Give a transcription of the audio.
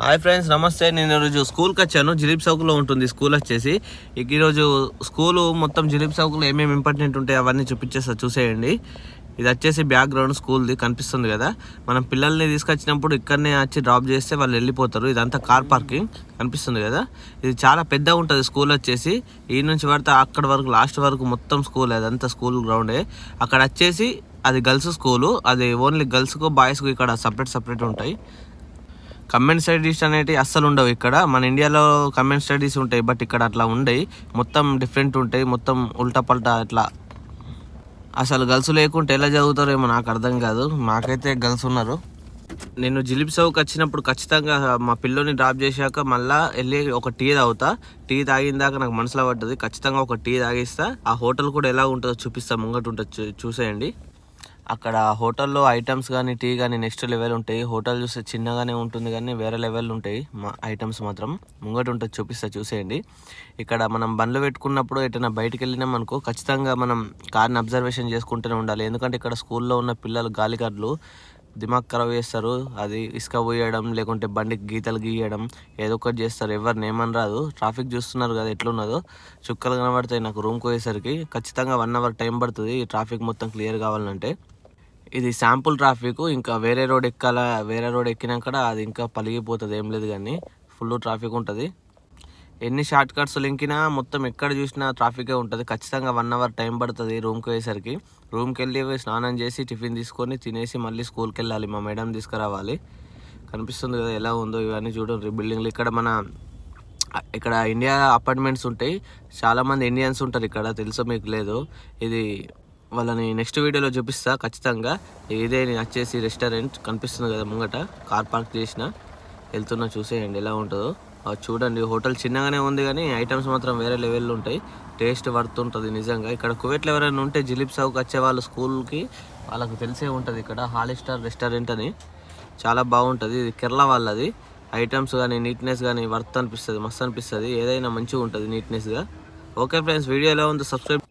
Hi friends, నమస్తే. నేను ఈరోజు స్కూల్కి వచ్చాను. జిలీప్ చౌక్లో ఉంటుంది స్కూల్ వచ్చేసి. ఈరోజు స్కూలు మొత్తం జిలీప్ చౌక్లో ఏమేమి ఇంపార్టెంట్ ఉంటాయి అవన్నీ చూపించేస్తా, చూసేయండి. ఇది వచ్చేసి బ్యాక్గ్రౌండ్ స్కూల్ది కనిపిస్తుంది కదా. మనం పిల్లల్ని తీసుకొచ్చినప్పుడు ఇక్కడనే వచ్చి డ్రాప్ చేస్తే వాళ్ళు వెళ్ళిపోతారు. ఇదంతా కార్ పార్కింగ్ కనిపిస్తుంది కదా. ఇది చాలా పెద్దగా ఉంటుంది స్కూల్ వచ్చేసి. ఈ నుంచి పడితే అక్కడ వరకు లాస్ట్ వరకు మొత్తం స్కూల్, అదంతా స్కూల్ గ్రౌండే. అక్కడ వచ్చేసి అది గర్ల్స్ స్కూలు. అది ఓన్లీ గర్ల్స్కు బాయ్స్కు ఇక్కడ సపరేట్ ఉంటాయి. కంబైన్డ్ స్టడీస్ అనేవి అస్సలు ఉండవు ఇక్కడ. మన ఇండియాలో కంబైన్డ్ స్టడీస్ ఉంటాయి, బట్ ఇక్కడ అట్లా ఉండవు. మొత్తం డిఫరెంట్ ఉంటాయి, మొత్తం ఉల్టా పల్టా అట్లా. అసలు గర్ల్స్ లేకుంటే ఎలా చదువుతారేమో నాకు అర్థం కాదు. మాకైతే గర్ల్స్ ఉన్నారు. నేను జిలీప్ చౌక్ వచ్చినప్పుడు ఖచ్చితంగా మా పిల్లోని డ్రాప్ చేశాక మళ్ళీ వెళ్ళి ఒక టీ తాగుతా. టీ తాగిన దాకా నాకు మనసులో పడ్డది, ఖచ్చితంగా ఒక టీ తాగిస్తా. ఆ హోటల్ కూడా ఎలా ఉంటుందో చూపిస్తా, ముంగట ఉంటుంది చూసేయండి. అక్కడ హోటల్లో ఐటమ్స్ కానీ టీ కానీ నెక్స్ట్ లెవెల్ ఉంటాయి. హోటల్ చూస్తే చిన్నగానే ఉంటుంది కానీ వేరే లెవెల్ ఉంటాయి. మా ఐటమ్స్ మాత్రం ముంగట ఉంటుంది, చూసేయండి. ఇక్కడ మనం బండ్లు పెట్టుకున్నప్పుడు ఎటైనా బయటికి వెళ్ళినాం అనుకో, ఖచ్చితంగా మనం కార్ని అబ్జర్వేషన్ చేసుకుంటూనే ఉండాలి. ఎందుకంటే ఇక్కడ స్కూల్లో ఉన్న పిల్లలు గాలిగాడ్లు దిమాగ్ ఖరాబ్ చేస్తారు. అది ఇసుక పోయడం, లేకుంటే బండికి గీతలు గీయడం, ఏదో ఒకటి చేస్తారు. ఎవరిని ఏమని రాదు. ట్రాఫిక్ చూస్తున్నారు కదా ఎట్లున్నదో, చుక్కలు కనబడతాయి. నాకు రూమ్కి పోయేసరికి ఖచ్చితంగా 1 అవర్ టైం పడుతుంది ఈ ట్రాఫిక్ మొత్తం క్లియర్ కావాలంటే. ఇది శాంపుల్ ట్రాఫిక్. ఇంకా వేరే రోడ్ ఎక్కాల, వేరే రోడ్ ఎక్కినాక అది ఇంకా పలిగిపోతుంది. ఏం లేదు కానీ ఫుల్ ట్రాఫిక్ ఉంటుంది. ఎన్ని షార్ట్ కట్స్ లింకినా మొత్తం ఎక్కడ చూసినా ట్రాఫికే ఉంటుంది. ఖచ్చితంగా 1 అవర్ టైం పడుతుంది రూమ్కి పోయేసరికి. రూమ్కి వెళ్ళి స్నానం చేసి టిఫిన్ తీసుకొని తినేసి మళ్ళీ స్కూల్కి వెళ్ళాలి. మా మేడం తీసుకురావాలి. కనిపిస్తుంది కదా ఎలా ఉందో, ఇవన్నీ చూడండి బిల్డింగ్లు. ఇక్కడ ఇండియా అపార్ట్మెంట్స్ ఉంటాయి. చాలామంది ఇండియన్స్ ఉంటారు ఇక్కడ, తెలుసో మీకు లేదు. ఇది వాళ్ళని నెక్స్ట్ వీడియోలో చూపిస్తా ఖచ్చితంగా. ఇదే నేను వచ్చేసి రెస్టారెంట్ కనిపిస్తుంది కదా ముంగట, కార్ పార్క్ చేసిన వెళ్తున్నా, చూసేయండి ఎలా ఉంటుందో. చూడండి, హోటల్ చిన్నగానే ఉంది కానీ ఐటమ్స్ మాత్రం వేరే లెవెల్లో ఉంటాయి. టేస్ట్ వర్త్ ఉంటుంది నిజంగా. ఇక్కడ కువైట్లో ఎవరైనా ఉంటే జిలీప్ చౌక్ వచ్చే వాళ్ళు స్కూల్కి వాళ్ళకు తెలిసే ఉంటుంది. ఇక్కడ హాలీస్టార్ రెస్టారెంట్ అని చాలా బాగుంటుంది. ఇది కేరళ వాళ్ళది. ఐటమ్స్ కానీ నీట్నెస్ కానీ వర్త్ అనిపిస్తుంది, మస్తు అనిపిస్తుంది. ఏదైనా మంచిగా ఉంటుంది నీట్నెస్గా. ఓకే ఫ్రెండ్స్, వీడియో ఎలా ఉందో సబ్స్క్రైబ్